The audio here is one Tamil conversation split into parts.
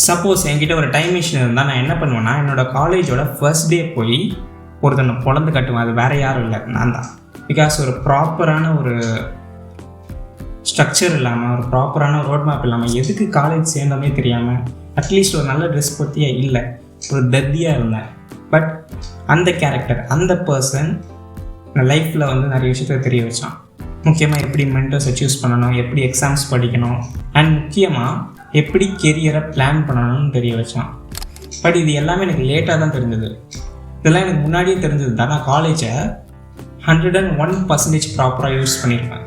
சப்போஸ் என்கிட்ட ஒரு டைம் மிஷின் இருந்தால் நான் என்ன பண்ணுவேன்னா, என்னோடய காலேஜோட ஃபர்ஸ்ட் டே போய் ஒருத்தனை பொழந்து கட்டுவேன். அது வேறு யாரும் இல்லை, நான் தான். பிகாஸ் ஒரு ப்ராப்பரான ஒரு ஸ்ட்ரக்சர் இல்லாமல், ஒரு ப்ராப்பரான ரோட் மேப் இல்லாமல், எதுக்கு காலேஜ் சேர்ந்தோமே தெரியாமல், அட்லீஸ்ட் ஒரு நல்ல ட்ரெஸ் பற்றியே இல்லை, ஒரு தத்தியாக இருந்தேன். பட் அந்த கேரக்டர், அந்த பர்சன் என் லைஃப்பில் வந்து நிறைய விஷயத்த தெரிய வச்சான். முக்கியமாக எப்படி மென்டர்ஸை சூஸ் பண்ணணும், எப்படி எக்ஸாம்ஸ் படிக்கணும், அண்ட் முக்கியமாக எப்படி கெரியரை பிளான் பண்ணணும்னு தெரிய வச்சான். பட் இது எல்லாமே எனக்கு லேட்டாக தான் தெரிஞ்சது. இதெல்லாம் எனக்கு முன்னாடியே தெரிஞ்சது தான். நான் காலேஜை 101% ப்ராப்பராக யூஸ் பண்ணியிருப்பேன்.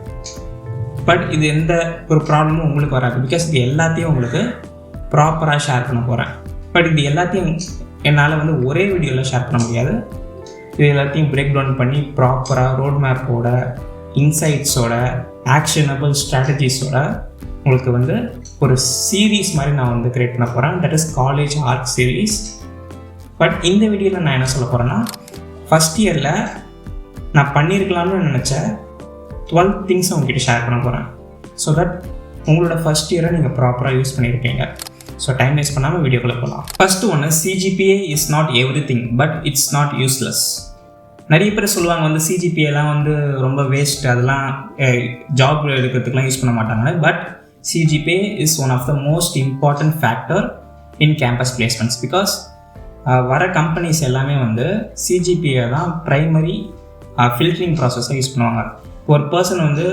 பட் இது எந்த ஒரு ப்ராப்ளமும் உங்களுக்கு வராது. பிகாஸ் இது எல்லாத்தையும் உங்களுக்கு ப்ராப்பராக ஷேர் பண்ண போகிறேன். பட் இது எல்லாத்தையும் என்னால் வந்து ஒரே வீடியோவில் ஷேர் பண்ண முடியாது. இது எல்லாத்தையும் பிரேக் டவுன் பண்ணி ப்ராப்பராக ரோட் மேப்போட, இன்சைட்ஸோட, ஆக்ஷனபிள் ஸ்ட்ராட்டஜிஸோட உங்களுக்கு வந்து ஒரு சீரீஸ் மாதிரி நான் வந்து க்ரியேட் பண்ண போகிறேன். That is college arc series. But இந்த வீடியோவில் நான் என்ன சொல்ல போகிறேன்னா, ஃபஸ்ட் இயரில் நான் பண்ணியிருக்கலாம்னு நினச்ச 12 திங்ஸ் உங்ககிட்ட ஷேர் பண்ண போகிறேன். ஸோ தட் உங்களோட ஃபஸ்ட் இயரை நீங்கள் ப்ராப்பராக யூஸ் பண்ணியிருப்பீங்க. ஸோ டைம் வேஸ்ட் பண்ணாமல் வீடியோக்குள்ளே போகலாம். ஃபஸ்ட்டு ஒன்று, CGPA is not every thing but it's not useless. நிறைய பேர் சொல்லுவாங்க வந்து CGPAலாம் வந்து ரொம்ப வேஸ்ட், அதெல்லாம் ஜாப் எடுக்கிறதுக்குலாம் யூஸ் பண்ண மாட்டாங்க. But CGPA is one of the most important factor in campus placements because வர கம்பெனிஸ் எல்லாமே வந்து CGPA தான் ப்ரைமரி ஃபில்டரிங் ப்ராசஸை யூஸ் பண்ணுவாங்க. ஒரு பர்சன் வந்து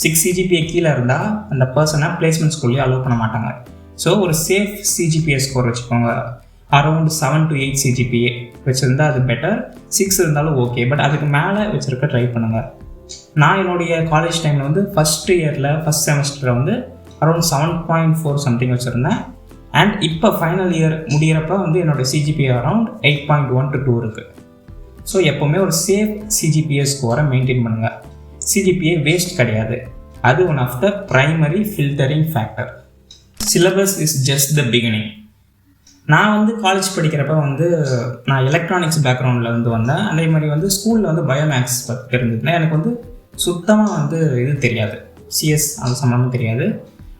6 CGPA கீழே இருந்தால் அந்த பர்சனை பிளேஸ்மெண்ட்ஸ்குள்ளேயே அலோவ் பண்ண மாட்டாங்க. ஸோ ஒரு சேஃப் CGPA ஸ்கோர் வச்சுக்கோங்க. அரௌண்ட் 7 to 8 CGPA வச்சுருந்தால் அது பெட்டர். 6 இருந்தாலும் ஓகே, பட் அதுக்கு மேலே வச்சுருக்க ட்ரை பண்ணுங்கள். நான் என்னுடைய காலேஜ் டைமில் வந்து ஃபஸ்ட் இயரில் ஃபஸ்ட் செமஸ்டரில் வந்து அரௌண்ட் 7.4 சம்திங் வச்சுருந்தேன். அண்ட் இப்போ ஃபைனல் இயர் முடிகிறப்ப வந்து என்னோடய CGPA அரௌண்ட் 8.1 to 2 இருக்குது. ஸோ எப்போவுமே ஒரு சேஃப் CGPA ஸ்கோரை மெயின்டைன் பண்ணுங்கள். CGPA வேஸ்ட் கிடையாது, அது one of the primary filtering factor. Syllabus is just the beginning. நான் வந்து காலேஜ் படிக்கிறப்ப வந்து நான் எலக்ட்ரானிக்ஸ் பேக்ரவுண்டில் வந்து வந்தேன். அதே மாதிரி வந்து ஸ்கூலில் வந்து பயோமேக்ஸ் தெரிஞ்சதுன்னா எனக்கு வந்து சுத்தமாக வந்து இது தெரியாது, சிஎஸ் அந்த சம்மந்தமும் தெரியாது.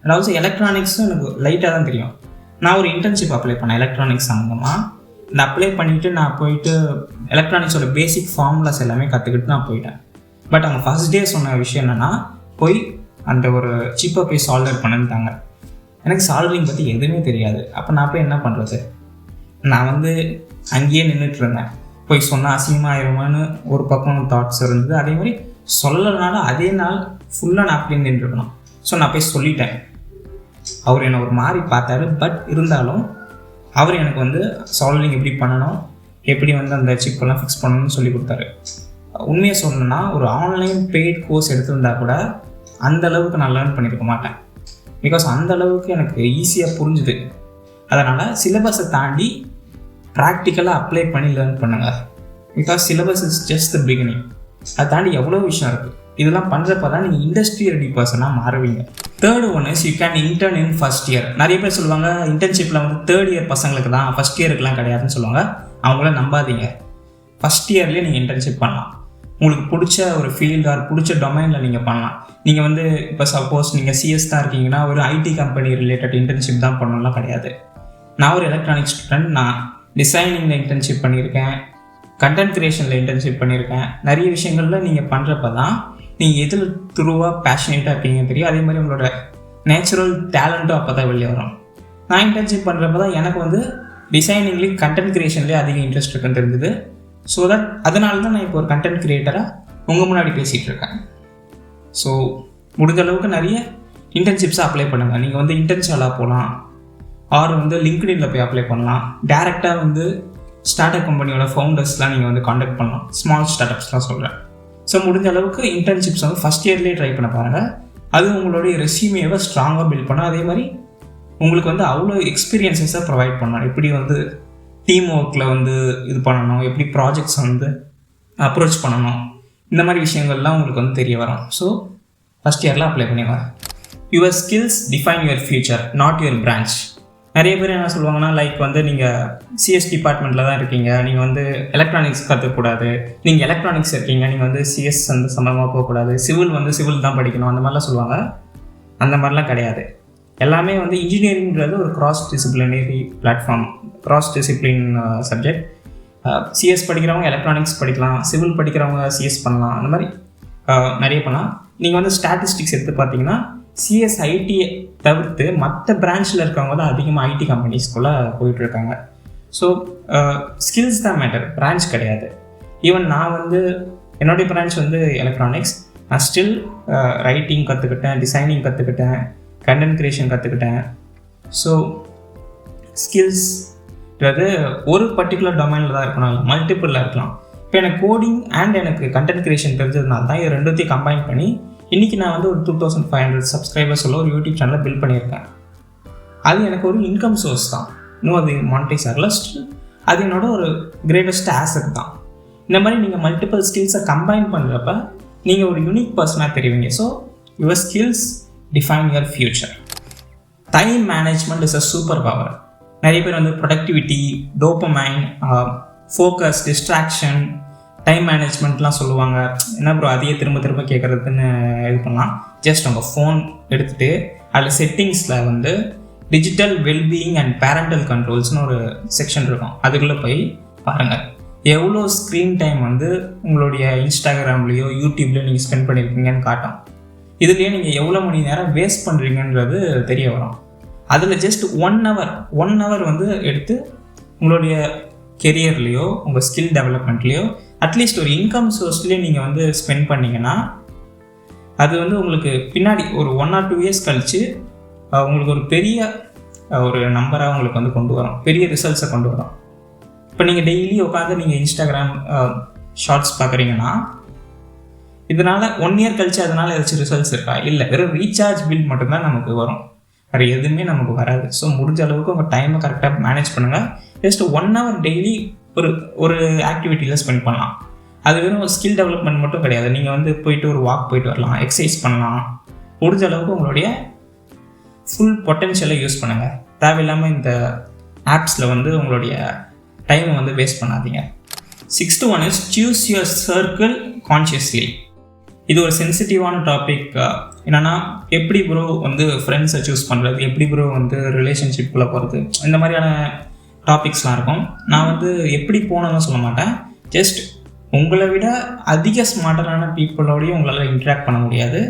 அண்ட் ஆல்சோ எலக்ட்ரானிக்ஸும் எனக்கு லைட்டாக தான் தெரியும். நான் ஒரு இன்டர்ன்ஷிப் அப்ளை பண்ணேன் எலக்ட்ரானிக்ஸ் சம்மந்தமாக. இந்த அப்ளை பண்ணிவிட்டு நான் போயிட்டு எலக்ட்ரானிக்ஸோட பேசிக் ஃபார்முலாஸ் எல்லாமே கற்றுக்கிட்டு நான் போயிட்டேன். பட் அவங்க ஃபஸ்ட் டே சொன்ன விஷயம் என்னென்னா, போய் அந்த ஒரு சிப்பை போய் சால்டர் பண்ணிட்டாங்க. எனக்கு சால்டரிங் பற்றி எதுவுமே தெரியாது. அப்போ நான் போய் என்ன பண்ணுறது? நான் வந்து அங்கேயே நின்றுட்டு இருந்தேன். போய் சொன்னால் அசிங்கமாக ஆயிருமான்னு ஒரு பக்கம் தாட்ஸ் இருந்தது. அதே மாதிரி சொல்லனால அதே நாள் ஃபுல்லாக நான் அப்படியே நின்றுருக்கணும். ஸோ நான் போய் சொல்லிட்டேன். அவர் என்னை ஒரு மாதிரி பார்த்தாரு. பட் இருந்தாலும் அவர் எனக்கு வந்து சால்டரிங் எப்படி பண்ணணும், எப்படி வந்து அந்த சிப்பெல்லாம் ஃபிக்ஸ் பண்ணணும்னு சொல்லி கொடுத்தாரு. உண்மையை சொல்லணும்னா ஒரு ஆன்லைன் பெய்ட் கோர்ஸ் எடுத்திருந்தா கூட அந்தளவுக்கு நான் லேர்ன் பண்ணியிருக்க மாட்டேன். பிகாஸ் அந்தளவுக்கு எனக்கு ஈஸியாக புரிஞ்சுது. அதனால் சிலபஸை தாண்டி ப்ராக்டிக்கலாக அப்ளை பண்ணி லேர்ன் பண்ணுங்கள். Because syllabus is just the beginning. அதை தாண்டி எவ்வளோ விஷயம் இருக்குது. இதெல்லாம் பண்ணுறப்ப தான் நீங்கள் இண்டஸ்ட்ரி ரெடி பர்சனாக மாறுவீங்க. Third one is you can intern in first year. நிறைய பேர் சொல்லுவாங்க இன்டர்ன்ஷிப்பில் வந்து தேர்ட் இயர் பசங்களுக்கு தான், ஃபஸ்ட் இயருக்குலாம் கிடையாதுன்னு சொல்லுவாங்க. அவங்கள நம்பாதீங்க. ஃபஸ்ட் இயர்லேயே நீங்கள் இன்டர்ன்ஷிப் பண்ணலாம். உங்களுக்கு பிடிச்ச ஒரு ஃபீல்டு ஆர் பிடிச்ச டொமைனில் நீங்கள் பண்ணலாம். நீங்கள் வந்து இப்போ சப்போஸ் நீங்கள் சிஎஸ் தான் இருக்கீங்கன்னா ஒரு ஐடி கம்பெனி ரிலேட்டட் இன்டர்ன்ஷிப் தான் பண்ணணும்லாம் கிடையாது. நான் ஒரு எலக்ட்ரானிக் ஸ்டூடெண்ட். நான் டிசைனிங்கில் இன்டர்ன்ஷிப் பண்ணியிருக்கேன், கண்டென்ட் க்ரியேஷனில் இன்டர்ன்ஷிப் பண்ணியிருக்கேன். நிறைய விஷயங்களில் நீங்கள் பண்ணுறப்ப தான் நீங்கள் எதில் த்ரூவாக பேஷனேட்டாக இருப்பீங்கன்னு தெரியும். அதே மாதிரி உங்களோட நேச்சுரல் டேலண்ட்டும் அப்போ தான் வெளியே வரும். நான் இன்டர்ன்ஷிப் பண்ணுறப்ப தான் எனக்கு வந்து டிசைனிங்லேயும் கண்டென்ட் க்ரியேஷன்லேயே அதிக இன்ட்ரெஸ்ட் இருக்குன்னு தெரிஞ்சது. ஸோ தட் அதனால தான் நான் இப்போ ஒரு கண்டென்ட் க்ரியேட்டராக உங்கள் முன்னாடி பேசிகிட்டு இருக்கேன். ஸோ முடிஞ்ச அளவுக்கு நிறைய இன்டர்ன்ஷிப்ஸை அப்ளை பண்ணுங்கள். நீங்கள் வந்து இன்டர்ன்ஷிப்பாக போகலாம், ஆர் வந்து லிங்க்டின்ல போய் அப்ளை பண்ணலாம். டேரெக்டாக வந்து ஸ்டார்ட் அப் கம்பெனியோட ஃபவுண்டர்ஸ்லாம் நீங்கள் வந்து காண்டாக்ட் பண்ணலாம். ஸ்மால் ஸ்டார்ட் அப்ஸ்லாம் சொல்கிறேன். ஸோ முடிஞ்ச அளவுக்கு இன்டர்ன்ஷிப்ஸ் வந்து ஃபஸ்ட் இயர்லேயே ட்ரை பண்ண பாருங்கள். அது உங்களுடைய ரெஸ்யூமேவை ஸ்ட்ராங்காக பில்ட் பண்ணணும். அதே மாதிரி உங்களுக்கு வந்து அவ்வளோ எக்ஸ்பீரியன்ஸஸை ப்ரொவைட் பண்ணணும். எப்படி வந்து டீம் ஒர்க்கில் வந்து இது பண்ணணும், எப்படி ப்ராஜெக்ட்ஸ் வந்து அப்ரோச் பண்ணணும், இந்த மாதிரி விஷயங்கள்லாம் உங்களுக்கு வந்து தெரிய வரும். ஸோ ஃபஸ்ட் இயரில் அப்ளை பண்ணிடுவேன். Your skills define your future, not your branch. நிறைய பேர் என்ன சொல்லுவாங்கன்னா, லைக் வந்து நீங்கள் சிஎஸ் டிபார்ட்மெண்ட்டில் தான் இருக்கீங்க, நீங்கள் வந்து எலக்ட்ரானிக்ஸ் கற்றுக்கூடாது, நீங்கள் எலக்ட்ரானிக்ஸ் இருக்கீங்க, நீங்கள் வந்து சிஎஸ் வந்து சம்பந்தமாக போகக்கூடாது, சிவில் வந்து சிவில் தான் படிக்கணும், அந்த மாதிரிலாம் சொல்லுவாங்க. அந்த மாதிரிலாம் கிடையாது. எல்லாமே வந்து இன்ஜினியரிங்கிறது ஒரு cross disciplinary platform, cross discipline subject. CS படிக்கிறவங்க எலக்ட்ரானிக்ஸ் படிக்கலாம், சிவில் படிக்கிறவங்க சிஎஸ் பண்ணலாம், அந்த மாதிரி நிறைய பண்ணலாம். நீங்கள் வந்து ஸ்டாட்டிஸ்டிக்ஸ் எடுத்து பார்த்தீங்கன்னா சிஎஸ் ஐடியை தவிர்த்து மற்ற பிரான்ச்சில் இருக்கவங்க தான் அதிகமாக ஐடி கம்பெனிஸ்குள்ளே போயிட்டுருக்காங்க. ஸோ ஸ்கில்ஸ் தான் மேட்டர், பிரான்ச் கிடையாது. ஈவன் நான் வந்து என்னுடைய பிரான்ச் வந்து எலக்ட்ரானிக்ஸ். நான் ஸ்டில் ரைட்டிங் கற்றுக்கிட்டேன், டிசைனிங் கற்றுக்கிட்டேன், கண்டென்ட் க்ரியேஷன் கற்றுக்கிட்டேன். ஸோ ஸ்கில்ஸ்ன்றது ஒரு பர்டிகுலர் டொமைனில் தான் இருக்கணும், மல்டிபிளில் இருக்கலாம். இப்போ எனக்கு கோடிங் அண்ட் எனக்கு கண்டென்ட் க்ரியேஷன் தெரிஞ்சதுனால தான் இது ரெண்டுத்தையும் கம்பைன் பண்ணி இன்றைக்கி நான் வந்து ஒரு 2500 சப்ஸ்கிரைபர்ஸ் உள்ள ஒரு யூடியூப் சேனலை பில்ட் பண்ணியிருக்கேன். அது எனக்கு ஒரு இன்கம் சோர்ஸ் தான், இன்னும் அது மானிட்டைஸ் ஆகல. அது என்னோட ஒரு கிரேட்டஸ்ட் ஆசெட் தான். இந்த மாதிரி நீங்கள் மல்டிபிள் ஸ்கில்ஸை கம்பைன் பண்ணுறப்ப நீங்கள் ஒரு யூனிக் பர்சனாக தெரிவிங்க. So your skills define your future. Time management is a super power. நிறைய பேர் வந்து productivity, dopamine, focus, distraction, time மேனேஜ்மெண்ட்லாம் சொல்லுவாங்க. என்ன ப்ரோ அதையே திரும்ப திரும்ப கேட்குறதுன்னு இது பண்ணலாம். ஜஸ்ட் உங்கள் ஃபோன் எடுத்துகிட்டு அதில் செட்டிங்ஸில் வந்து டிஜிட்டல் வெல்பீயிங் அண்ட் பேரண்டல் கண்ட்ரோல்ஸ்னு ஒரு செக்ஷன் இருக்கும். அதுக்குள்ளே போய் பாருங்கள் எவ்வளோ ஸ்க்ரீன் டைம் வந்து உங்களுடைய இன்ஸ்டாகிராம்லேயோ யூடியூப்லேயோ நீங்கள் ஸ்பெண்ட் பண்ணியிருக்கீங்கன்னு காட்டும். இதுலேயே நீங்கள் எவ்வளோ மணி நேரம் வேஸ்ட் பண்ணுறீங்கன்றது தெரிய வரும். அதில் ஜஸ்ட் 1 hour வந்து எடுத்து உங்களுடைய கெரியர்லேயோ உங்கள் ஸ்கில் டெவலப்மெண்ட்லேயோ அட்லீஸ்ட் ஒரு இன்கம் சோர்ஸ்லேயே நீங்கள் வந்து ஸ்பெண்ட் பண்ணிங்கன்னா அது வந்து உங்களுக்கு பின்னாடி ஒரு 1 or 2 years கழித்து உங்களுக்கு ஒரு பெரிய ஒரு நம்பராக உங்களுக்கு வந்து கொண்டு வரும், பெரிய ரிசல்ட்ஸை கொண்டு வரும். இப்போ நீங்கள் டெய்லி உட்காந்து நீங்கள் இன்ஸ்டாகிராம் ஷார்ட்ஸ் பார்க்குறீங்கன்னா இதனால் 1 year கழிச்சு அதனால் ஏதாச்சும் ரிசல்ட்ஸ் இருக்கா? இல்லை, வெறும் ரீசார்ஜ் பில் மட்டும்தான் நமக்கு வரும், வேறு எதுவுமே நமக்கு வராது. ஸோ முடிஞ்ச அளவுக்கு உங்கள் டைமை கரெக்டாக மேனேஜ் பண்ணுங்கள். ஜஸ்ட் 1 hour டெய்லி ஒரு ஆக்டிவிட்டியில் ஸ்பெண்ட் பண்ணலாம். அது வெறும் ஒரு ஸ்கில் டெவலப்மெண்ட் மட்டும் கிடையாது. நீங்கள் வந்து போயிட்டு ஒரு வாக் போயிட்டு வரலாம், எக்ஸசைஸ் பண்ணலாம். முடிஞ்ச அளவுக்கு உங்களுடைய ஃபுல் பொட்டென்ஷியலை யூஸ் பண்ணுங்கள். தேவையில்லாமல் இந்த ஆப்ஸில் வந்து உங்களுடைய டைமை வந்து வேஸ்ட் பண்ணாதீங்க. 6th one is choose your circle consciously. இது ஒரு சென்சிட்டிவான டாபிக். என்னென்னா எப்படி ப்ரோ வந்து ஃப்ரெண்ட்ஸை சூஸ் பண்ணுறது, எப்படி ப்ரோ வந்து ரிலேஷன்ஷிப்புக்குள்ளே போகிறது, இந்த மாதிரியான டாபிக்ஸ்லாம் இருக்கும். நான் வந்து எப்படி போனோன்னு சொல்ல மாட்டேன். ஜஸ்ட் உங்களை விட அதிக ஸ்மார்ட்டரான பீப்புளோடையும் உங்களால் இன்ட்ராக்ட் பண்ண முடியாது.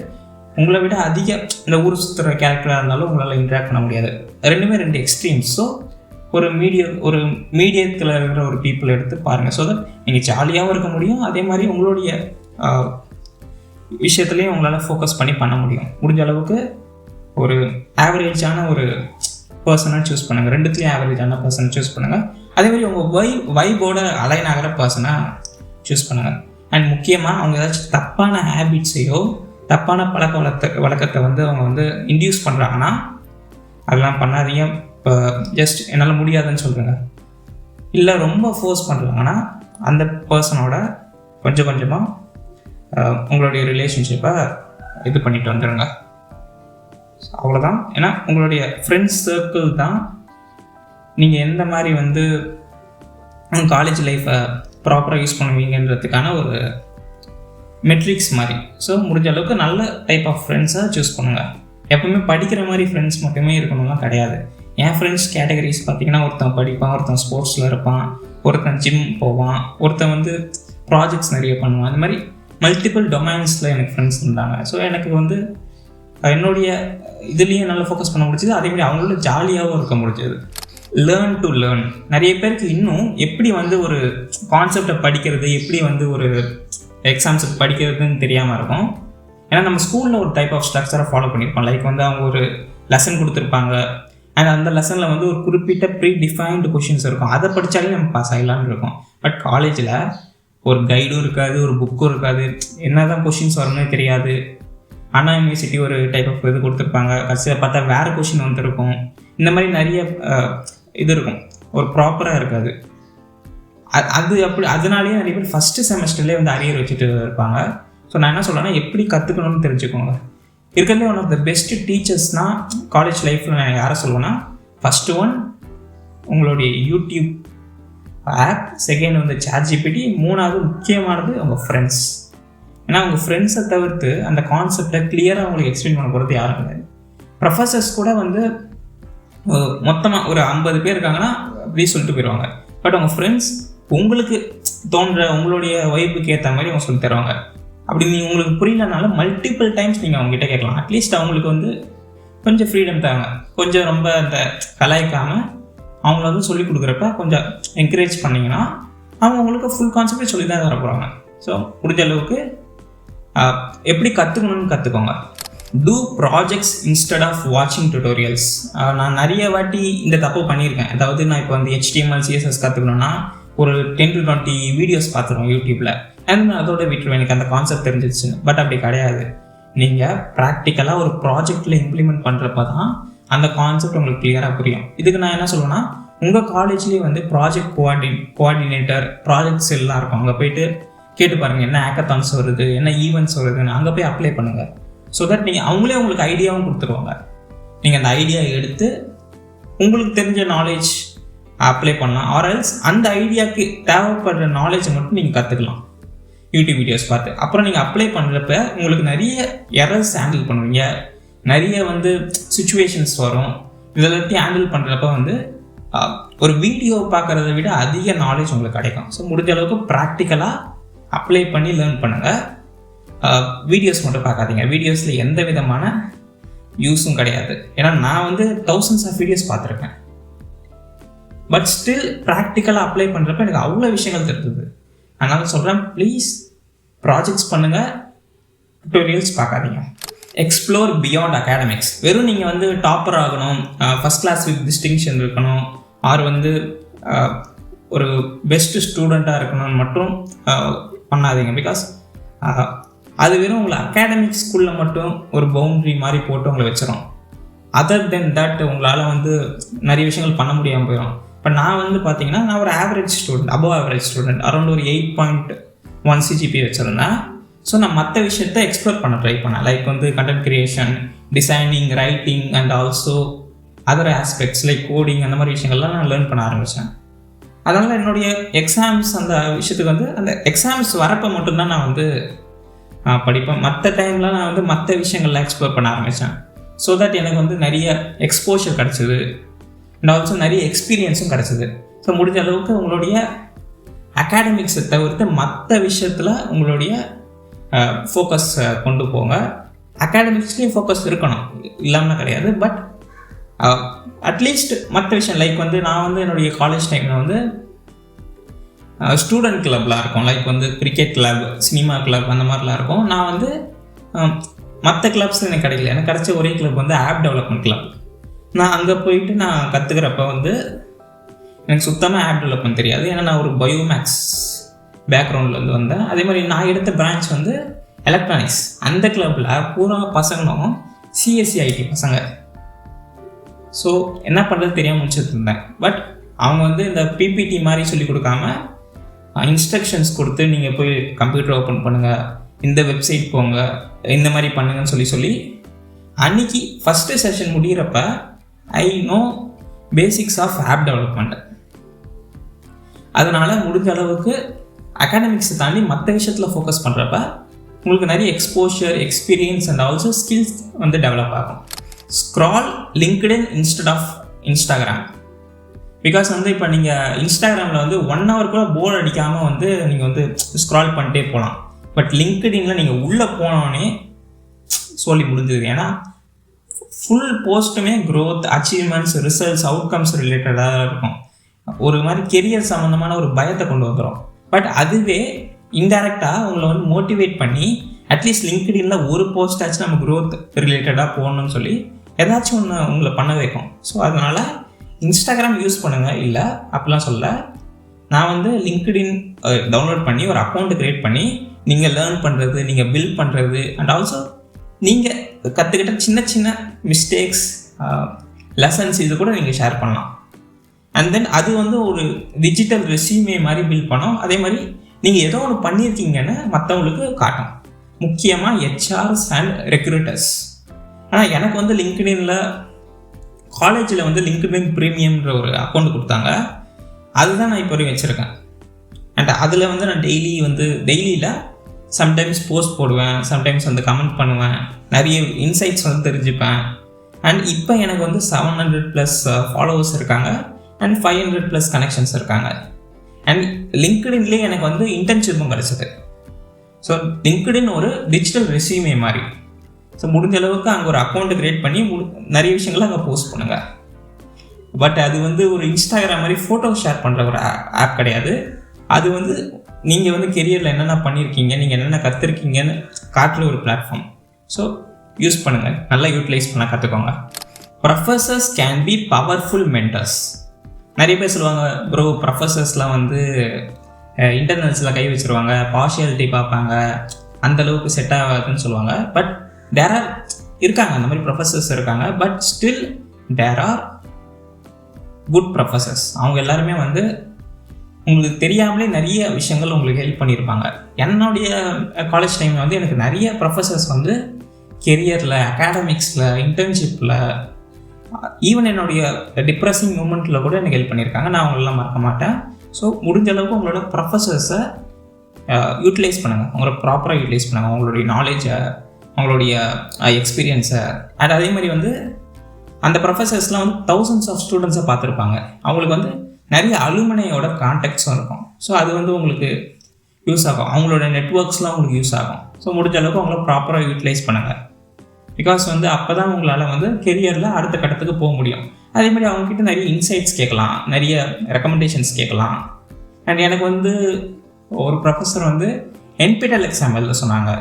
உங்களை விட அதிக இந்த ஊர் சுற்றுற கேரக்டராக இருந்தாலும் உங்களால் இன்ட்ராக்ட் பண்ண முடியாது. ரெண்டுமே 2 எக்ஸ்ட்ரீம்ஸ். ஸோ ஒரு மீடியத்தில் இருக்கிற ஒரு பீப்புளை எடுத்து பாருங்கள். ஸோ தட் நீங்கள் ஜாலியாகவும் இருக்க முடியும், அதே மாதிரி உங்களுடைய விஷயத்துலேயும் உங்களால் ஃபோக்கஸ் பண்ண முடியும். முடிஞ்ச அளவுக்கு ஒரு ஆவரேஜான ஒரு பர்சனாக சூஸ் பண்ணுங்கள். 2த்துலேயும் ஆவரேஜான பர்சனை சூஸ் பண்ணுங்கள். அதே மாதிரி உங்கள் வைபோட அலைன் ஆகிற பர்சனாக சூஸ் பண்ணுங்கள். அண்ட் முக்கியமாக அவங்க ஏதாச்சும் தப்பான ஹேபிட்ஸையோ தப்பான வழக்கத்தை வந்து அவங்க வந்து இன்டியூஸ் பண்ணுறாங்கன்னா அதெல்லாம் பண்ணாதீங்க. இப்போ ஜஸ்ட் என்னால் முடியாதுன்னு சொல்கிறேங்க, இல்லை ரொம்ப ஃபோர்ஸ் பண்ணுறாங்கன்னா அந்த பர்சனோட கொஞ்சம் கொஞ்சமாக உங்களுடைய ரிலேஷன்ஷிப்பை இது பண்ணிட்டு வந்துடுங்க. அவ்வளோதான். ஏன்னா உங்களுடைய ஃப்ரெண்ட்ஸ் சர்க்கிள் தான் நீங்கள் எந்த மாதிரி வந்து காலேஜ் லைஃப்பை ப்ராப்பராக யூஸ் பண்ணுவீங்கன்றதுக்கான ஒரு மெட்ரிக்ஸ் மாதிரி. ஸோ முடிஞ்ச அளவுக்கு நல்ல டைப் ஆஃப் ஃப்ரெண்ட்ஸை சூஸ் பண்ணுங்கள். எப்பவுமே படிக்கிற மாதிரி ஃப்ரெண்ட்ஸ் மட்டுமே இருக்கணும்லாம் கிடையாது. என் ஃப்ரெண்ட்ஸ் கேட்டகரிஸ் பார்த்திங்கன்னா ஒருத்தன் படிப்பான், ஒருத்தன் ஸ்போர்ட்ஸில் இருப்பான், ஒருத்தன் ஜிம் போவான், ஒருத்தன் வந்து ப்ராஜெக்ட்ஸ் நிறைய பண்ணுவான். அந்த மாதிரி மல்டிபிள் டொமைன்ஸில் எனக்கு ஃப்ரெண்ட்ஸ் இருந்தாங்க. ஸோ எனக்கு வந்து என்னுடைய இதுலேயும் நல்லா ஃபோக்கஸ் பண்ண முடிஞ்சது. அதேமாதிரி அவங்களோட ஜாலியாகவும் இருக்க முடிஞ்சது. Learn to learn. நிறைய பேருக்கு இன்னும் எப்படி வந்து ஒரு கான்செப்டை படிக்கிறது, எப்படி வந்து ஒரு எக்ஸாம்ஸுக்கு படிக்கிறதுன்னு தெரியாமல் இருக்கும். ஏன்னா நம்ம ஸ்கூலில் ஒரு டைப் ஆஃப் ஸ்ட்ரக்சரை ஃபாலோ பண்ணியிருப்போம். லைக் வந்து அவங்க ஒரு லெசன் கொடுத்துருப்பாங்க, அண்ட் அந்த லெசனில் வந்து ஒரு குறிப்பிட்ட ப்ரீ டிஃபைன்டு கொஷின்ஸ் இருக்கும். அதை படித்தாலே நம்ம பாஸ் ஆகிடலான்னு இருக்கும். பட் காலேஜில் ஒரு கைடும் இருக்காது, ஒரு புக்கும் இருக்காது, என்ன தான் கொஷின்ஸ் வரணும்னே தெரியாது. அண்ணா யூனிவர்சிட்டி ஒரு டைப் ஆஃப் இது கொடுத்துருப்பாங்க, கடைசியில் பார்த்தா வேறு கொஷின் வந்துருக்கும். இந்த மாதிரி நிறைய இது இருக்கும், ஒரு ப்ராப்பராக இருக்காது. அதனாலேயே நிறைய பேர் ஃபஸ்ட்டு செமஸ்டர்லேயே வந்து அரியர் வச்சுட்டு இருப்பாங்க. ஸோ நான் என்ன சொல்கிறேன்னா, எப்படி கற்றுக்கணும்னு தெரிஞ்சுக்கோங்க. இருக்கிறதுலே ஒன் ஆஃப் த பெஸ்ட் டீச்சர்ஸ்னால் காலேஜ் லைஃப்பில் நான் யாரை சொல்லுவேன்னா, ஃபஸ்ட்டு ஒன் உங்களுடைய யூடியூப் ஆப், செகண்ட் வந்து ChatGPT, 3வது முக்கியமானது உங்கள் ஃப்ரெண்ட்ஸ். ஏன்னா உங்கள் ஃப்ரெண்ட்ஸை தவிர்த்து அந்த கான்செப்டை கிளியராக உங்களுக்கு எக்ஸ்பிளைன் பண்ண போகிறது யாரும் கிடையாது. ப்ரொஃபஸர்ஸ் கூட வந்து மொத்தமாக ஒரு 50 பேர் இருக்காங்கன்னா அப்படி சொல்லிட்டு போயிடுவாங்க. பட் உங்கள் ஃப்ரெண்ட்ஸ் உங்களுக்கு தோன்ற உங்களுடைய வைப்புக்கு ஏற்ற மாதிரி அவங்க சொல்லி தருவாங்க. அப்படி நீங்கள் உங்களுக்கு புரியலனாலும் மல்டிபிள் டைம்ஸ் நீங்கள் அவங்ககிட்ட கேட்கலாம். அட்லீஸ்ட் அவங்களுக்கு வந்து கொஞ்சம் ஃப்ரீடம் தாங்க, கொஞ்சம் ரொம்ப அந்த கலாய்க்காமல் அவங்கள வந்து சொல்லிக் கொடுக்குறப்ப கொஞ்சம் என்கரேஜ் பண்ணிங்கன்னா அவங்க உங்களுக்கு ஃபுல் கான்செப்டே சொல்லி தான் தர போகிறாங்க. ஸோ முடிஞ்ச அளவுக்கு எப்படி கற்றுக்கணும்னு கற்றுக்கோங்க. டூ ப்ராஜெக்ட்ஸ் இன்ஸ்டெட் ஆஃப் வாட்சிங் டுட்டோரியல்ஸ். நான் நிறைய வாட்டி இந்த தப்பு பண்ணியிருக்கேன். அதாவது நான் இப்போ வந்து HTML CSS கற்றுக்கணுன்னா ஒரு 10 to 20 வீடியோஸ் பார்த்துருவோம் யூடியூப்பில், அண்ட் அதோட விட்டுருவேன் எனக்கு அந்த கான்செப்ட் தெரிஞ்சிச்சு. பட் அப்படி கிடையாது. நீங்கள் ப்ராக்டிக்கலாக ஒரு ப்ராஜெக்டில் இம்ப்ளிமெண்ட் பண்ணுறப்ப தான் அந்த கான்செப்ட் உங்களுக்கு கிளியராக புரியும். இதுக்கு நான் என்ன சொல்லுவேன்னா, உங்கள் காலேஜ்லேயே வந்து ப்ராஜெக்ட் கோஆர்டினேட்டர் ப்ராஜெக்ட்ஸ் எல்லாம் இருக்கும். அங்கே போயிட்டு கேட்டு பாருங்கள் என்ன ஹேக்கத்தான்ஸ் வருது, என்ன ஈவெண்ட்ஸ் வருதுன்னு. அங்கே போய் அப்ளை பண்ணுங்கள். ஸோ தட் நீங்கள் அவங்களே உங்களுக்கு ஐடியாவும் கொடுத்துருவாங்க. நீங்கள் அந்த ஐடியா எடுத்து உங்களுக்கு தெரிஞ்ச நாலேஜ் அப்ளை பண்ணலாம். ஆர்எல்ஸ் அந்த ஐடியாவுக்கு தேவைப்படுற நாலேஜை மட்டும் நீங்கள் கற்றுக்கலாம் யூடியூப் வீடியோஸ் பார்த்து. அப்புறம் நீங்கள் அப்ளை பண்ணுறப்ப உங்களுக்கு நிறைய எரர்ஸ் ஹேண்டில் பண்ணுவீங்க, நிறைய வந்து சுச்சுவேஷன்ஸ் வரும். இதெல்லாத்தையும் ஹேண்டில் பண்ணுறப்ப வந்து ஒரு வீடியோ பார்க்குறத விட அதிக நாலேஜ் உங்களுக்கு கிடைக்கும். ஸோ முடிஞ்ச அளவுக்கு ப்ராக்டிக்கலாக அப்ளை பண்ணி லேர்ன் பண்ணுங்கள். வீடியோஸ் மட்டும் பார்க்காதீங்க. வீடியோஸில் எந்த விதமான யூஸும் கிடையாது. ஏன்னா நான் வந்து thousands ஆஃப் வீடியோஸ் பார்த்துருக்கேன். பட் ஸ்டில் ப்ராக்டிக்கலாக அப்ளை பண்ணுறப்ப எனக்கு அவ்வளோ விஷயங்கள் தெரிஞ்சுது. அதனால் சொல்கிறேன், ப்ளீஸ் ப்ராஜெக்ட்ஸ் பண்ணுங்கள், டுட்டோரியல்ஸ் பார்க்காதீங்க. Explore beyond academics. வெறும் நீங்கள் வந்து டாப்பர் ஆகணும், ஃபஸ்ட் கிளாஸ் வித் டிஸ்டிங்ஷன் இருக்கணும், ஆர் வந்து ஒரு பெஸ்ட்டு ஸ்டூடெண்ட்டாக இருக்கணும்னு மட்டும் பண்ணாதீங்க. பிகாஸ் அது வெறும் உங்களை அகாடமிக் ஸ்கூலில் மட்டும் ஒரு பவுண்ட்ரி மாதிரி போட்டு உங்களை வச்சிடும். அதர் தென் தட் உங்களால் வந்து நிறைய விஷயங்கள் பண்ண முடியாமல் போயிடும். இப்போ நான் வந்து பார்த்தீங்கன்னா நான் ஒரு average student, above average student, around ஒரு 8.1 CGPA வச்சுருந்தேன். ஸோ நான் மற்ற விஷயத்தை எக்ஸ்ப்ளோர் பண்ண ட்ரை பண்ணேன். லைக் வந்து content creation, designing, writing and also other aspects like coding, அந்த மாதிரி விஷயங்கள்லாம் நான் லேர்ன் பண்ண ஆரம்பித்தேன். அதனால் என்னுடைய எக்ஸாம்ஸ் அந்த விஷயத்துக்கு வந்து அந்த எக்ஸாம்ஸ் வரப்போ மட்டும்தான் நான் வந்து படிப்பேன். மற்ற டைமில் நான் வந்து மற்ற விஷயங்கள்லாம் எக்ஸ்ப்ளோர் பண்ண ஆரம்பித்தேன். ஸோ தட் எனக்கு வந்து நிறைய எக்ஸ்போஷர் கிடச்சிது அண்ட் ஆல்சோ நிறைய எக்ஸ்பீரியன்ஸும் கிடச்சிது. ஸோ முடிஞ்ச அளவுக்கு உங்களுடைய அகாடமிக்ஸை தவிர்த்து மற்ற விஷயத்தில் உங்களுடைய ஃபோக்கஸ் கொண்டு போங்க. அகாடமிக்ஸ்லேயும் ஃபோக்கஸ் இருக்கணும், இல்லாமல் கிடையாது. பட் அட்லீஸ்ட் மற்ற விஷயம் லைக் வந்து நான் வந்து என்னுடைய காலேஜ் டைமில் வந்து ஸ்டூடெண்ட் கிளப்லாம் இருக்கும். லைக் வந்து கிரிக்கெட் கிளப், சினிமா கிளப், அந்த மாதிரிலாம் இருக்கும். நான் வந்து மற்ற கிளப்ஸ் எனக்கு கிடைக்கல. எனக்கு கிடைச்ச ஒரே கிளப் வந்து ஆப் டெவலப்மெண்ட் கிளப். நான் அங்கே போயிட்டு நான் கற்றுக்கிறப்ப வந்து எனக்கு சுத்தமாக ஆப் டெவலப்மெண்ட் தெரியாது. ஏன்னா நான் ஒரு பயோமேக்ஸ் பேக்ரவுண்ட்லேருந்து வந்தேன். அதே மாதிரி நான் எடுத்த பிரான்ச் வந்து எலக்ட்ரானிக்ஸ். அந்த கிளப்பில் பூரா பசங்களும் CSE IT பசங்க. ஸோ என்ன பண்ணுறது தெரியாமல் முடிச்சுட்டு இருந்தேன். பட் அவங்க வந்து இந்த PPT மாதிரி சொல்லி கொடுக்காம இன்ஸ்ட்ரக்ஷன்ஸ் கொடுத்து நீங்கள் போய் கம்ப்யூட்டர் ஓப்பன் பண்ணுங்கள், இந்த வெப்சைட் போங்க, இந்த மாதிரி பண்ணுங்கன்னு சொல்லி அன்றைக்கி ஃபஸ்ட்டு செஷன் முடிகிறப்ப I know basics of app development. அதனால் முடிஞ்ச அளவுக்கு அகாடமிக்ஸை தாண்டி மற்ற விஷயத்தில் ஃபோக்கஸ் பண்ணுறப்ப உங்களுக்கு நிறைய exposure, experience and also skills வந்து டெவலப் ஆகும். Scroll LinkedIn instead of Instagram. Because வந்து இப்போ நீங்கள் இன்ஸ்டாகிராமில் வந்து 1 hour கூட போர் அடிக்காமல் வந்து நீங்கள் வந்து ஸ்க்ரால் பண்ணிட்டே போகலாம். பட் லிங்க்டினில் நீங்கள் உள்ளே போனோடனே சொல்லி முடிஞ்சது. ஏன்னா ஃபுல் போஸ்ட்டுமே க்ரோத், அச்சீவ்மெண்ட்ஸ், ரிசல்ட்ஸ், அவுட்கம்ஸ் ரிலேட்டடாக இருக்கும். ஒரு மாதிரி கெரியர் சம்மந்தமான ஒரு பயத்தை கொண்டு வந்துடும். பட் அதுவே இன்டெரக்டாக உங்களை வந்து மோட்டிவேட் பண்ணி அட்லீஸ்ட் லிங்க்டினில் ஒரு போஸ்டாச்சும் நம்ம க்ரோத் ரிலேட்டடாக போகணும்னு சொல்லி ஏதாச்சும் ஒன்று உங்களை பண்ண வைக்கும். ஸோ அதனால் இன்ஸ்டாகிராம் யூஸ் பண்ணுங்கள், இல்லை அப்படிலாம் சொல்ல. நான் வந்து லிங்க்டின் டவுன்லோட் பண்ணி ஒரு அக்கௌண்ட் க்ரியேட் பண்ணி நீங்கள் லேர்ன் பண்ணுறது, நீங்கள் பில்ட் பண்ணுறது அண்ட் ஆல்சோ நீங்கள் கற்றுக்கிட்ட சின்ன சின்ன மிஸ்டேக்ஸ், லெசன்ஸ் இது கூட நீங்கள் ஷேர் பண்ணலாம். அண்ட் தென் அது வந்து ஒரு டிஜிட்டல் ரெஸ்யூமே மாதிரி பில்ட் பண்ணோம். அதே மாதிரி நீங்கள் ஏதோ ஒன்று பண்ணியிருக்கீங்கன்னு மற்றவங்களுக்கு காட்டும். முக்கியமாக HRs அண்ட் ரெக்ரூட்டர்ஸ். ஆனால் எனக்கு வந்து லிங்க்டினில் காலேஜில் வந்து லிங்க்டின் ப்ரீமியம்ன்ற ஒரு அக்கௌண்ட் கொடுத்தாங்க. அதுதான் நான் இப்போ வரைக்கும் வச்சுருக்கேன். அண்ட் அதில் வந்து நான் டெய்லியில் சம்டைம்ஸ் போஸ்ட் போடுவேன், சம்டைம்ஸ் வந்து கமெண்ட் பண்ணுவேன், நிறைய இன்சைட்ஸ் வந்து தெரிஞ்சுப்பேன். அண்ட் இப்போ எனக்கு வந்து 700+ ஃபாலோவர்ஸ் இருக்காங்க அண்ட் 500+ கனெக்ஷன்ஸ் இருக்காங்க. அண்ட் லிங்க்டின்லேயே எனக்கு வந்து இன்டர்ன்ஷிப்பும் கிடச்சிது. ஸோ லிங்க்டின் ஒரு டிஜிட்டல் ரெஸ்யூமே மாதிரி. ஸோ முடிஞ்ச அளவுக்கு அங்கே ஒரு அக்கௌண்ட்டு க்ரியேட் பண்ணி நிறைய விஷயங்களை அங்கே போஸ்ட் பண்ணுங்கள். பட் அது வந்து ஒரு இன்ஸ்டாகிராம் மாதிரி ஃபோட்டோ ஷேர் பண்ணுற ஒரு ஆப் கிடையாது. அது வந்து நீங்கள் வந்து கெரியரில் என்னென்ன பண்ணியிருக்கீங்க, நீங்கள் என்னென்ன கற்றுருக்கீங்கன்னு காட்டுற ஒரு பிளாட்ஃபார்ம். ஸோ யூஸ் பண்ணுங்கள், நல்லா யூட்டிலைஸ் பண்ண கற்றுக்கோங்க. Professors can be powerful mentors. நிறைய பேர் சொல்லுவாங்க, ப்ரோ ப்ரொஃபஸர்ஸ்லாம் வந்து இன்டர்னல்ஸில் கை வச்சுருவாங்க, பார்ஷியாலிட்டி பார்ப்பாங்க, அந்தளவுக்கு செட் ஆகாதுன்னு சொல்லுவாங்க. பட் தேர் ஆர் இருக்காங்க, அந்த மாதிரி ப்ரொஃபஸர்ஸ் இருக்காங்க. But still there are good professors. அவங்க எல்லாருமே வந்து உங்களுக்கு தெரியாமலே நிறைய விஷயங்கள் உங்களுக்கு ஹெல்ப் பண்ணியிருப்பாங்க. என்னுடைய காலேஜ் டைமில் வந்து எனக்கு நிறைய ப்ரொஃபஸர்ஸ் வந்து கெரியரில், அகாடமிக்ஸில், இன்டர்ன்ஷிப்பில், ஈவன் என்னுடைய டிப்ரெஸிங் மூமெண்ட்டில் கூட எனக்கு ஹெல்ப் பண்ணியிருக்காங்க. நான் அவங்களெலாம் மறக்க மாட்டேன். ஸோ முடிஞ்ச அளவுக்கு உங்களோட ப்ரொஃபஸர்ஸை யூட்டிலைஸ் பண்ணுங்கள், உங்களை ப்ராப்பராக யூட்டிலைஸ் பண்ணுங்கள், அவங்களுடைய நாலேஜை, அவங்களுடைய எக்ஸ்பீரியன்ஸை. அண்ட் அதே மாதிரி வந்து அந்த ப்ரொஃபஸர்ஸ்லாம் வந்து தௌசண்ட்ஸ் ஆஃப் ஸ்டூடெண்ட்ஸை பார்த்துருப்பாங்க. அவங்களுக்கு வந்து நிறைய அலுமினியோட கான்டாக்ட்ஸும் இருக்கும். ஸோ அது வந்து உங்களுக்கு யூஸ் ஆகும், அவங்களோட நெட்ஒர்க்ஸ்லாம் உங்களுக்கு யூஸ் ஆகும். ஸோ முடிஞ்ச அளவுக்கு அவங்கள ப்ராப்பராக யூட்டிலைஸ் பண்ணுங்கள். பிகாஸ் வந்து அப்போ தான் உங்களால் வந்து கெரியரில் அடுத்த கட்டத்துக்கு போக முடியும். அதே மாதிரி அவங்கக்கிட்ட நிறைய இன்சைட்ஸ் கேட்கலாம், நிறைய ரெக்கமெண்டேஷன்ஸ் கேட்கலாம். அண்ட் எனக்கு வந்து ஒரு ப்ரொஃபஸர் வந்து NPTEL எக்ஸாம் எழுத சொன்னாங்க.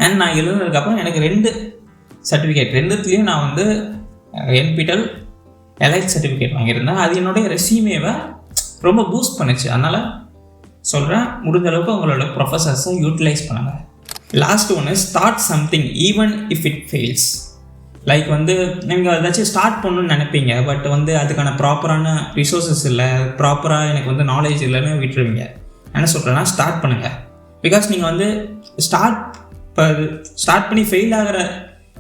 அண்ட் நான் எழுதுனதுக்கப்புறம் எனக்கு 2 சர்டிஃபிகேட், 2த்துலேயும் நான் வந்து NPTEL எலைட் சர்டிஃபிகேட் வாங்கியிருந்தேன். அது என்னுடைய ரெஸ்யூமேவை ரொம்ப பூஸ்ட் பண்ணுச்சு. அதனால் சொல்கிறேன், முடிஞ்ச அளவுக்கு உங்களோட ப்ரொஃபஸர்ஸை யூட்டிலைஸ் பண்ணுங்கள். லாஸ்ட் ஒன்று, start something even if it fails. Like வந்து நீங்கள் ஏதாச்சும் ஸ்டார்ட் பண்ணணுன்னு நினைப்பீங்க, பட் வந்து அதுக்கான ப்ராப்பரான ரிசோர்ஸஸ் இல்லை, ப்ராப்பராக எனக்கு வந்து நாலேஜ் இல்லைன்னு விட்டுருவீங்க. என்ன சொல்கிறேன்னா, ஸ்டார்ட் பண்ணுங்கள். பிகாஸ் நீங்கள் வந்து ஸ்டார்ட் பண்ணி ஃபெயில் ஆகிற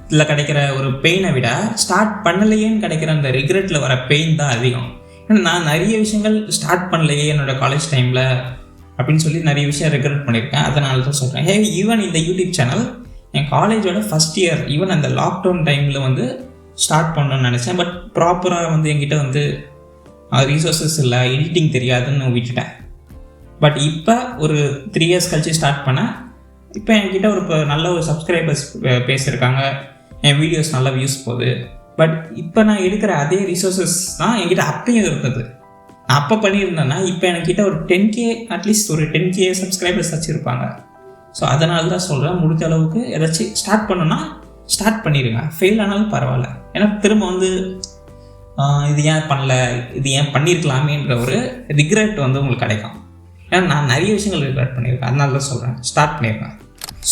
இதில் கிடைக்கிற ஒரு பெயினை விட ஸ்டார்ட் பண்ணலையேன்னு கிடைக்கிற அந்த ரிக்ரெட்டில் வர பெயின் தான் அதிகம். ஏன்னா நான் நிறைய விஷயங்கள் ஸ்டார்ட் பண்ணலையே என்னோடய காலேஜ் டைமில் அப்படின்னு சொல்லி நிறைய விஷயம் ரெக்ரெட் பண்ணியிருக்கேன். அதனால தான் சொல்கிறேன். ஈவன் இந்த யூடியூப் சேனல் என் காலேஜோட ஃபஸ்ட் இயர், ஈவன் அந்த லாக்டவுன் டைமில் வந்து ஸ்டார்ட் பண்ணணும்னு நினச்சேன். பட் ப்ராப்பராக வந்து என்கிட்ட வந்து ரிசோர்ஸஸ் இல்லை, எடிட்டிங் தெரியாதுன்னு விட்டுட்டேன். பட் இப்போ ஒரு 3 இயர்ஸ் கழிச்சு ஸ்டார்ட் பண்ணேன். இப்போ என்கிட்ட நல்ல ஒரு சப்ஸ்கிரைபர்ஸ் பேசியிருக்காங்க, என் வீடியோஸ் நல்லா வியூஸ் போகுது. பட் இப்போ நான் எடுக்கிற அதே ரிசோர்ஸஸ் தான் என்கிட்ட அப்பயும் இருக்குது. நான் அப்போ பண்ணியிருந்தேன்னா இப்போ என்கிட்ட ஒரு 10K, அட்லீஸ்ட் ஒரு 10K சப்ஸ்கிரைபர்ஸ் வச்சுருப்பாங்க. ஸோ அதனால தான் சொல்கிறேன், முடிஞ்ச அளவுக்கு ஏதாச்சும் ஸ்டார்ட் பண்ணணுன்னா ஸ்டார்ட் பண்ணிடுங்க. ஃபெயில் ஆனாலும் பரவாயில்ல. ஏன்னா திரும்ப வந்து இது ஏன் பண்ணல, இது ஏன் பண்ணியிருக்கலாமேன்ற ஒரு ரிக்ரெட் வந்து உங்களுக்கு கிடைக்கும். ஏன்னா நான் நிறைய விஷயங்கள் ரிக்ரெட் பண்ணியிருக்கேன். அதனால தான் சொல்கிறேன், ஸ்டார்ட் பண்ணியிருக்கேன்.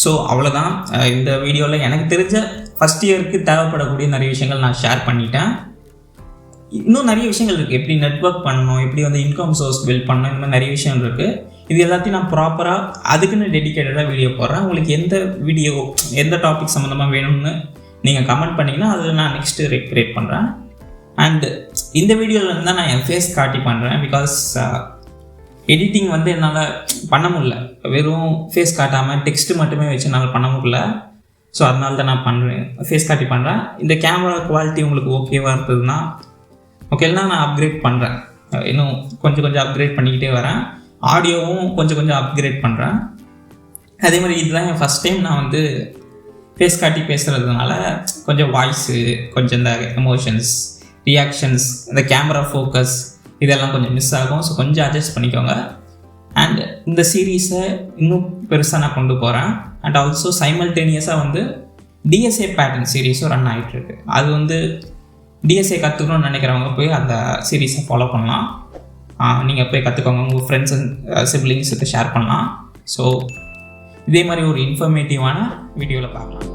ஸோ அவ்வளோதான். இந்த வீடியோவில் எனக்கு தெரிஞ்ச ஃபஸ்ட் இயருக்கு தேவைப்படக்கூடிய நிறைய விஷயங்கள் நான் ஷேர் பண்ணிட்டேன். இன்னும் நிறைய விஷயங்கள் இருக்குது, எப்படி நெட்வொர்க் பண்ணணும், எப்படி வந்து இன்கம் சோர்ஸ் பில்ட் பண்ணணும், இந்த மாதிரி நிறைய விஷயம் இருக்குது. இது எல்லாத்தையும் நான் ப்ராப்பராக அதுக்குன்னு டெடிக்கேட்டடாக வீடியோ போடுறேன். உங்களுக்கு எந்த வீடியோ, எந்த டாபிக் சம்மந்தமாக வேணும்னு நீங்கள் கமெண்ட் பண்ணிங்கன்னா அதில் நான் நெக்ஸ்ட்டு கிரியேட் பண்ணுறேன். அண்ட் இந்த வீடியோவில் இருந்தால் நான் என் ஃபேஸ் காட்டி பண்ணுறேன். பிகாஸ் எடிட்டிங் வந்து என்னால் பண்ண முடியல, வெறும் ஃபேஸ் காட்டாமல் டெக்ஸ்ட்டு மட்டுமே வச்சு என்னால் பண்ண முடியல. ஸோ அதனால தான் நான் பண்ணுறேன், ஃபேஸ் காட்டி பண்ணுறேன். இந்த கேமரா குவாலிட்டி உங்களுக்கு ஓகேவாக இருந்ததுன்னா ஓகேனா நான் அப்கிரேட் பண்ணுறேன். இன்னும் கொஞ்சம் அப்கிரேட் பண்ணிக்கிட்டே வரேன். ஆடியோவும் கொஞ்சம் அப்கிரேட் பண்ணுறேன். அதே மாதிரி இதுதான் என் ஃபஸ்ட் டைம் நான் வந்து ஃபேஸ் காட்டி பேசுகிறதுனால கொஞ்சம் வாய்ஸு, கொஞ்சம் இந்த எமோஷன்ஸ், ரியாக்ஷன்ஸ், இந்த கேமரா ஃபோக்கஸ் இதெல்லாம் கொஞ்சம் மிஸ் ஆகும். ஸோ கொஞ்சம் அட்ஜஸ்ட் பண்ணிக்கோங்க. அண்ட் இந்த சீரீஸை இன்னும் பெருசாக நான் கொண்டு போகிறேன். அண்ட் ஆல்சோ சைமல்டேனியஸாக வந்து DSA பேட்டர்ன் சீரீஸும் ரன் ஆகிட்டுருக்கு. அது வந்து DSA கற்றுக்கணும்னு நினைக்கிறவங்க போய் அந்த சீரீஸை ஃபாலோ பண்ணலாம். நீங்கள் போய் கற்றுக்கோங்க, உங்கள் ஃப்ரெண்ட்ஸ் அண்ட் சிப்லிங்ஸுக்கு ஷேர் பண்ணலாம். ஸோ இதே மாதிரி ஒரு இன்ஃபர்மேட்டிவான வீடியோவில் பார்க்கலாம்.